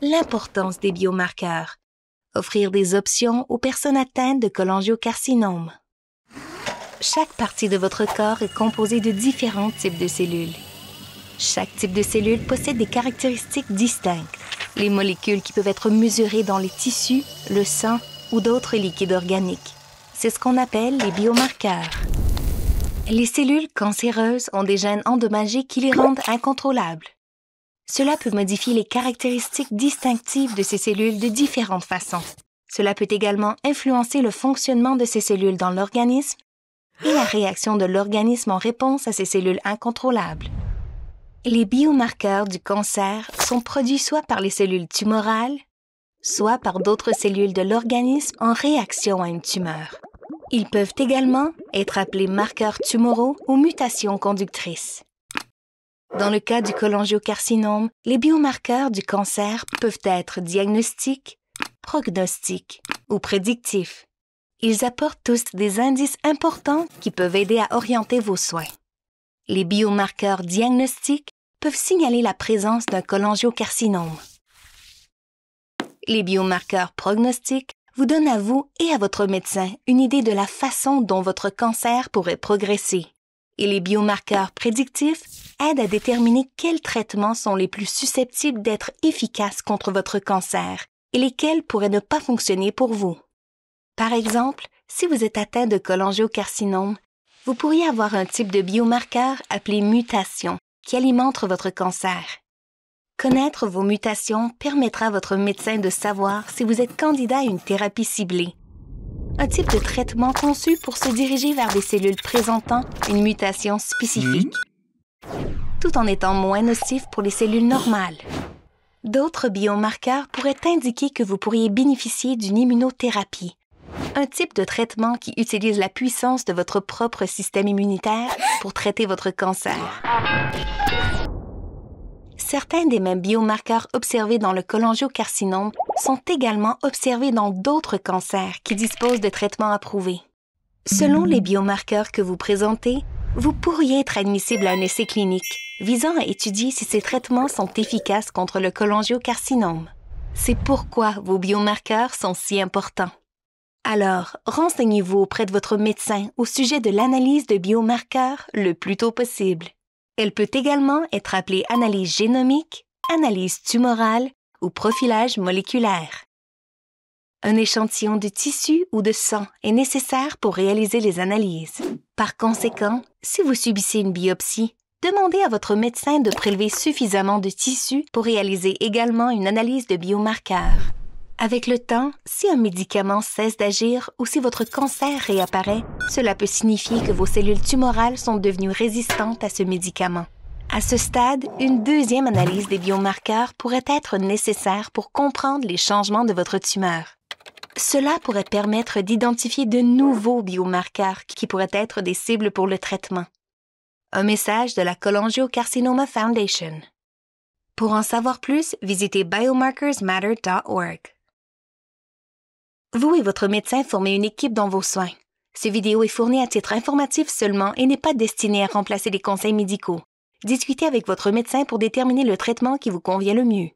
L'importance des biomarqueurs. Offrir des options aux personnes atteintes de cholangiocarcinome. Chaque partie de votre corps est composée de différents types de cellules. Chaque type de cellule possède des caractéristiques distinctes. Les molécules qui peuvent être mesurées dans les tissus, le sang ou d'autres liquides organiques. C'est ce qu'on appelle les biomarqueurs. Les cellules cancéreuses ont des gènes endommagés qui les rendent incontrôlables. Cela peut modifier les caractéristiques distinctives de ces cellules de différentes façons. Cela peut également influencer le fonctionnement de ces cellules dans l'organisme et la réaction de l'organisme en réponse à ces cellules incontrôlables. Les biomarqueurs du cancer sont produits soit par les cellules tumorales, soit par d'autres cellules de l'organisme en réaction à une tumeur. Ils peuvent également être appelés marqueurs tumoraux ou mutations conductrices. Dans le cas du cholangiocarcinome, les biomarqueurs du cancer peuvent être diagnostiques, prognostiques ou prédictifs. Ils apportent tous des indices importants qui peuvent aider à orienter vos soins. Les biomarqueurs diagnostiques peuvent signaler la présence d'un cholangiocarcinome. Les biomarqueurs prognostiques vous donnent à vous et à votre médecin une idée de la façon dont votre cancer pourrait progresser. Et les biomarqueurs prédictifs aident à déterminer quels traitements sont les plus susceptibles d'être efficaces contre votre cancer et lesquels pourraient ne pas fonctionner pour vous. Par exemple, si vous êtes atteint de cholangiocarcinome, vous pourriez avoir un type de biomarqueur appelé mutation qui alimente votre cancer. Connaître vos mutations permettra à votre médecin de savoir si vous êtes candidat à une thérapie ciblée. Un type de traitement conçu pour se diriger vers des cellules présentant une mutation spécifique, tout en étant moins nocif pour les cellules normales. D'autres biomarqueurs pourraient indiquer que vous pourriez bénéficier d'une immunothérapie, un type de traitement qui utilise la puissance de votre propre système immunitaire pour traiter votre cancer. Certains des mêmes biomarqueurs observés dans le cholangiocarcinome sont également observés dans d'autres cancers qui disposent de traitements approuvés. Selon les biomarqueurs que vous présentez, vous pourriez être admissible à un essai clinique visant à étudier si ces traitements sont efficaces contre le cholangiocarcinome. C'est pourquoi vos biomarqueurs sont si importants. Alors, renseignez-vous auprès de votre médecin au sujet de l'analyse de biomarqueurs le plus tôt possible. Elle peut également être appelée analyse génomique, analyse tumorale ou profilage moléculaire. Un échantillon de tissu ou de sang est nécessaire pour réaliser les analyses. Par conséquent, si vous subissez une biopsie, demandez à votre médecin de prélever suffisamment de tissu pour réaliser également une analyse de biomarqueurs. Avec le temps, si un médicament cesse d'agir ou si votre cancer réapparaît, cela peut signifier que vos cellules tumorales sont devenues résistantes à ce médicament. À ce stade, une deuxième analyse des biomarqueurs pourrait être nécessaire pour comprendre les changements de votre tumeur. Cela pourrait permettre d'identifier de nouveaux biomarqueurs qui pourraient être des cibles pour le traitement. Un message de la Cholangiocarcinoma Foundation. Pour en savoir plus, visitez biomarkersmatter.org. Vous et votre médecin formez une équipe dans vos soins. Cette vidéo est fournie à titre informatif seulement et n'est pas destinée à remplacer les conseils médicaux. Discutez avec votre médecin pour déterminer le traitement qui vous convient le mieux.